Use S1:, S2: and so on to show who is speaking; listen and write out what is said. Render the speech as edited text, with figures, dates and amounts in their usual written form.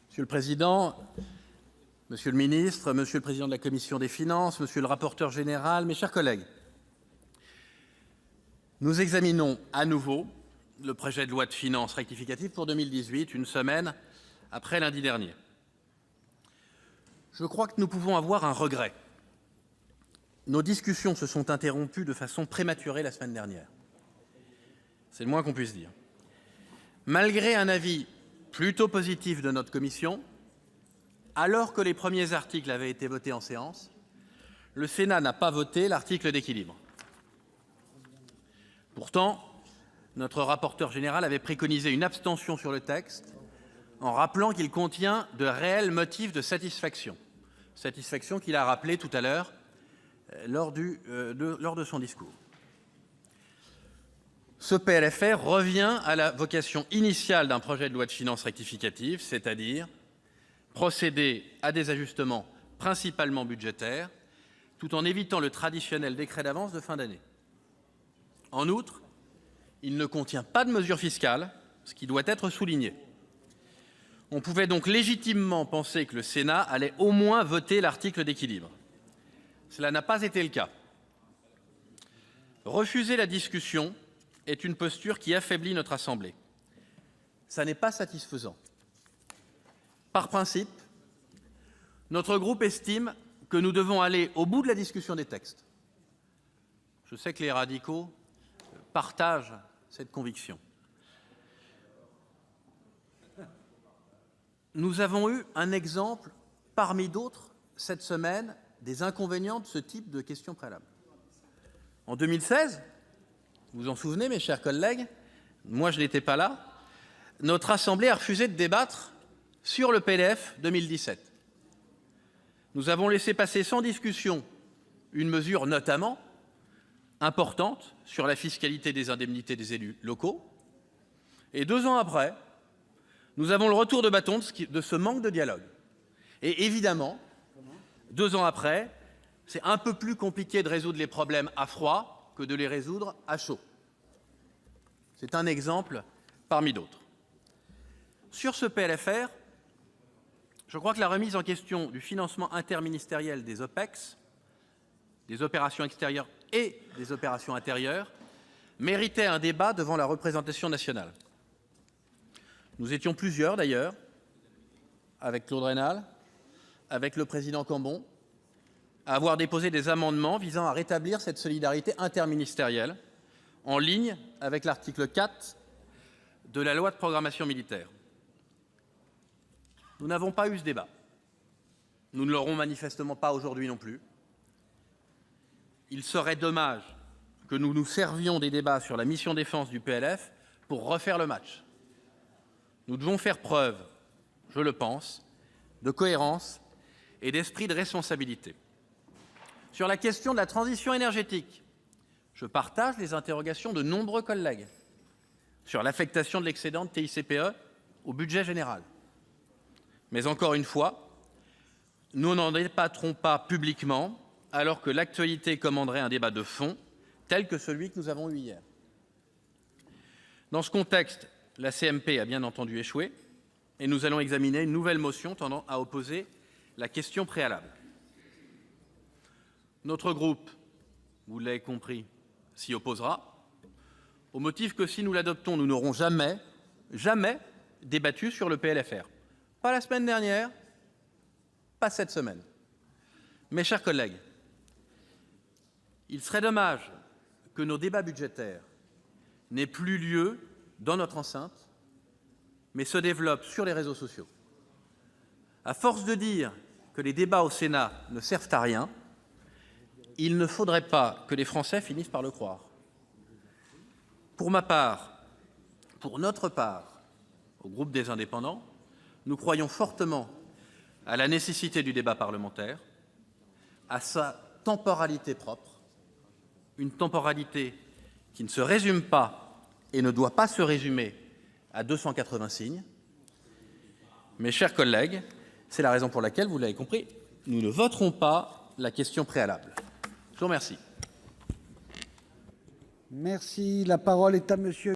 S1: Monsieur le président, monsieur le ministre, monsieur le président de la commission des finances, monsieur le rapporteur général, mes chers collègues, nous examinons à nouveau le projet de loi de finances rectificative pour 2018, une semaine après lundi dernier. Je crois que nous pouvons avoir un regret. Nos discussions se sont interrompues de façon prématurée la semaine dernière. C'est le moins qu'on puisse dire. Malgré un avis plutôt positif de notre commission, alors que les premiers articles avaient été votés en séance, le Sénat n'a pas voté l'article d'équilibre. Pourtant, notre rapporteur général avait préconisé une abstention sur le texte en rappelant qu'il contient de réels motifs de satisfaction. Satisfaction qu'il a rappelée tout à l'heure lors de son discours. Ce PLFR revient à la vocation initiale d'un projet de loi de finances rectificative, c'est-à-dire procéder à des ajustements principalement budgétaires, tout en évitant le traditionnel décret d'avance de fin d'année. En outre, il ne contient pas de mesures fiscales, ce qui doit être souligné. On pouvait donc légitimement penser que le Sénat allait au moins voter l'article d'équilibre. Cela n'a pas été le cas. Refuser la discussion est une posture qui affaiblit notre Assemblée. Ça n'est pas satisfaisant. Par principe, notre groupe estime que nous devons aller au bout de la discussion des textes. Je sais que les radicaux partagent cette conviction. Nous avons eu un exemple parmi d'autres cette semaine des inconvénients de ce type de questions préalables. En 2016, vous vous en souvenez, mes chers collègues, moi je n'étais pas là, notre Assemblée a refusé de débattre sur le PDF 2017. Nous avons laissé passer sans discussion une mesure notamment importante sur la fiscalité des indemnités des élus locaux. Et 2 ans après, nous avons le retour de bâton de ce manque de dialogue. Et évidemment, 2 ans après, c'est un peu plus compliqué de résoudre les problèmes à froid que de les résoudre à chaud. C'est un exemple parmi d'autres. Sur ce PLFR, je crois que la remise en question du financement interministériel des OPEX, des opérations extérieures et des opérations intérieures, méritait un débat devant la représentation nationale. Nous étions plusieurs d'ailleurs, avec Claude Raynal, avec le président Cambon, à avoir déposé des amendements visant à rétablir cette solidarité interministérielle en ligne avec l'article 4 de la loi de programmation militaire. Nous n'avons pas eu ce débat. Nous ne l'aurons manifestement pas aujourd'hui non plus. Il serait dommage que nous nous servions des débats sur la mission défense du PLF pour refaire le match. Nous devons faire preuve, je le pense, de cohérence et d'esprit de responsabilité. Sur la question de la transition énergétique, je partage les interrogations de nombreux collègues sur l'affectation de l'excédent de TICPE au budget général. Mais encore une fois, nous n'en débattrons pas publiquement alors que l'actualité commanderait un débat de fond tel que celui que nous avons eu hier. Dans ce contexte, la CMP a bien entendu échoué et nous allons examiner une nouvelle motion tendant à opposer la question préalable. Notre groupe, vous l'avez compris, s'y opposera, au motif que si nous l'adoptons, nous n'aurons jamais débattu sur le PLFR. Pas la semaine dernière, pas cette semaine. Mes chers collègues, il serait dommage que nos débats budgétaires n'aient plus lieu dans notre enceinte, mais se développent sur les réseaux sociaux. À force de dire que les débats au Sénat ne servent à rien, il ne faudrait pas que les Français finissent par le croire. Pour ma part, pour notre part, au groupe des Indépendants, nous croyons fortement à la nécessité du débat parlementaire, à sa temporalité propre, une temporalité qui ne se résume pas et ne doit pas se résumer à 280 signes. Mes chers collègues, c'est la raison pour laquelle, vous l'avez compris, nous ne voterons pas la question préalable. Je vous remercie.
S2: Merci. La parole est à monsieur